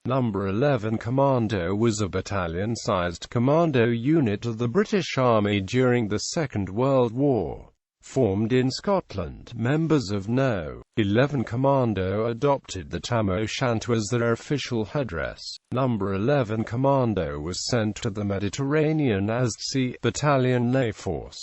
No.11 Commando was a battalion-sized commando unit of the British Army during the Second World War. Formed in Scotland, members of No.11 Commando adopted the tam o' shanter as their official headdress. No.11 Commando was sent to the Mediterranean as Sea Battalion Lay Force.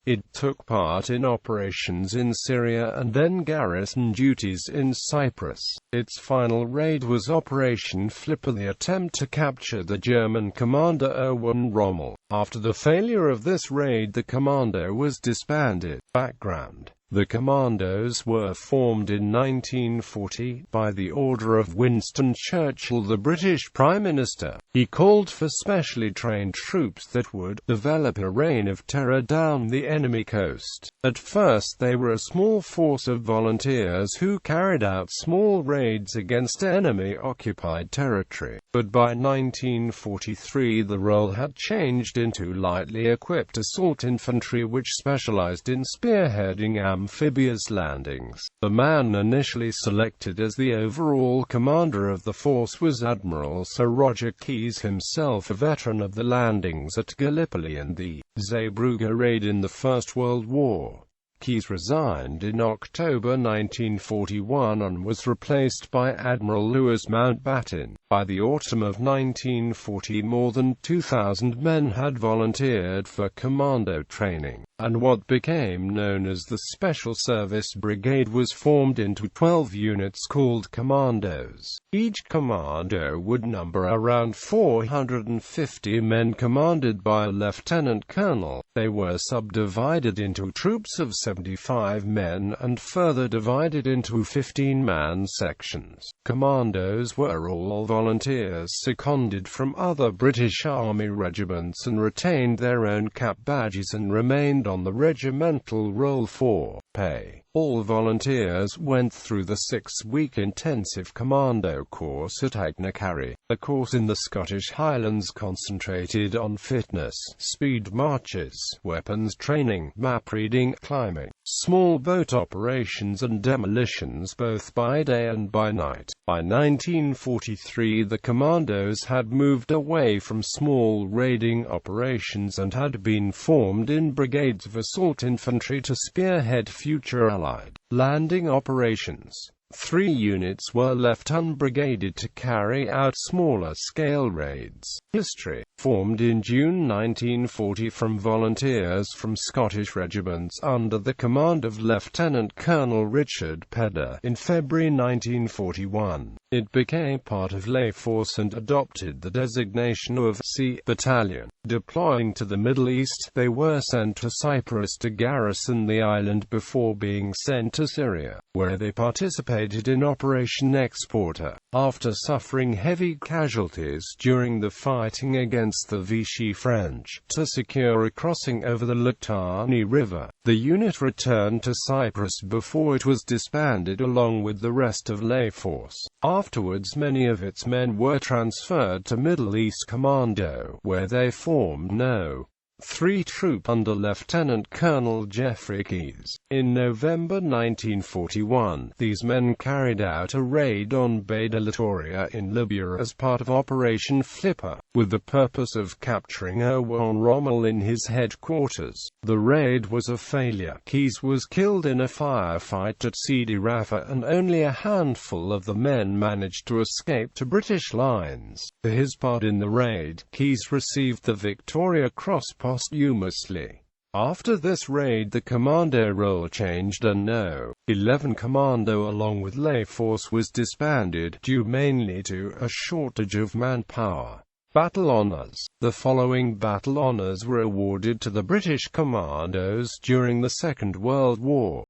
It took part in operations in Syria and then garrison duties in Cyprus. Its final raid was Operation Flipper, the attempt to capture the German commander Erwin Rommel. After the failure of this raid, the commando was disbanded. Background: the commandos were formed in 1940 by the order of Winston Churchill, the British Prime Minister. He called for specially trained troops that would develop a reign of terror down the enemy coast. At first they were a small force of volunteers who carried out small raids against enemy-occupied territory. But by 1943 the role had changed into lightly equipped assault infantry, which specialized in spearheading amphibious landings. The man initially selected as the overall commander of the force was Admiral Sir Roger Keyes, himself a veteran of the landings at Gallipoli and the Zeebrugge raid in the First World War. Keyes resigned in October 1941 and was replaced by Admiral Louis Mountbatten. By the autumn of 1940, more than 2,000 men had volunteered for commando training, and what became known as the Special Service Brigade was formed into 12 units called commandos. Each commando would number around 450 men, commanded by a lieutenant colonel. They were subdivided into troops of 75 men and further divided into 15-man sections. Commandos were all volunteers seconded from other British Army regiments and retained their own cap badges and remained on the regimental roll for pay. All volunteers went through the 6-week intensive commando course at Agnacarry. The course in the Scottish Highlands concentrated on fitness, speed marches, weapons training, map reading, climbing, small boat operations and demolitions both by day and by night. By 1943 the commandos had moved away from small raiding operations and had been formed in brigades of assault infantry to spearhead future Allied landing operations. 3 units were left unbrigaded to carry out smaller-scale raids. History: formed in June 1940 from volunteers from Scottish regiments under the command of Lieutenant Colonel Richard Pedder. In February 1941, it became part of Lay Force and adopted the designation of Sea Battalion. Deploying to the Middle East, they were sent to Cyprus to garrison the island before being sent to Syria, where they participated in Operation Exporter. After suffering heavy casualties during the fighting against the Vichy French to secure a crossing over the Litani River, the unit returned to Cyprus before it was disbanded along with the rest of Lay Force. Afterwards, many of its men were transferred to Middle East Commando, where they formed No.3 Troop under Lieutenant Colonel Geoffrey Keyes. In November 1941, these men carried out a raid on Beda Litoria in Libya as part of Operation Flipper, with the purpose of capturing Erwin Rommel in his headquarters. The raid was a failure. Keyes was killed in a firefight at Sidi Rafah, and only a handful of the men managed to escape to British lines. For his part in the raid, Keyes received the Victoria Cross posthumously. After this raid, the commando role changed and No.11 Commando along with Lay Force was disbanded, due mainly to a shortage of manpower. Battle Honours: the following battle honours were awarded to the British commandos during the Second World War.